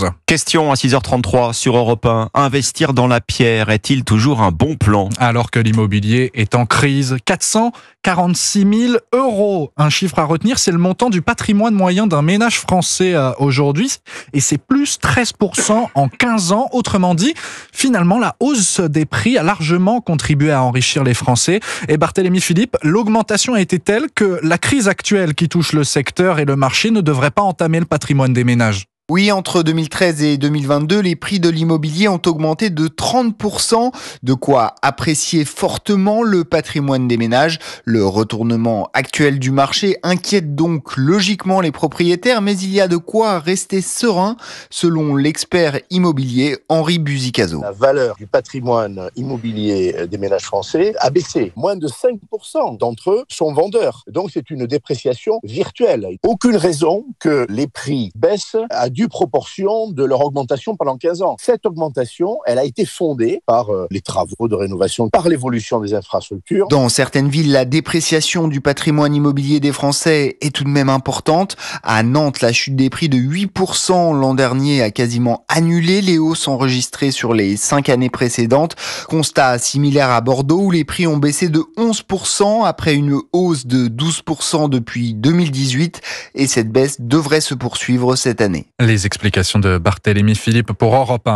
14. Question à 6h33 sur Europe 1. Investir dans la pierre est-il toujours un bon plan ? Alors que l'immobilier est en crise, 446 000 €. Un chiffre à retenir, c'est le montant du patrimoine moyen d'un ménage français aujourd'hui. Et c'est plus 13% en 15 ans. Autrement dit, finalement, la hausse des prix a largement contribué à enrichir les Français. Et Barthélémy Philippe, l'augmentation a été telle que la crise actuelle qui touche le secteur et le marché ne devrait pas entamer le patrimoine des ménages. Oui, entre 2013 et 2022, les prix de l'immobilier ont augmenté de 30%, de quoi apprécier fortement le patrimoine des ménages. Le retournement actuel du marché inquiète donc logiquement les propriétaires, mais il y a de quoi rester serein, selon l'expert immobilier Henri Buzicazo. La valeur du patrimoine immobilier des ménages français a baissé. Moins de 5% d'entre eux sont vendeurs. Donc c'est une dépréciation virtuelle. Aucune raison que les prix baissent à due proportion de leur augmentation pendant 15 ans. Cette augmentation, elle a été fondée par les travaux de rénovation, par l'évolution des infrastructures. Dans certaines villes, la dépréciation du patrimoine immobilier des Français est tout de même importante. À Nantes, la chute des prix de 8% l'an dernier a quasiment annulé les hausses enregistrées sur les 5 années précédentes. Constat similaire à Bordeaux où les prix ont baissé de 11% après une hausse de 12% depuis 2018 et cette baisse devrait se poursuivre cette année. Les explications de Barthélémy Philippe pour Europe 1.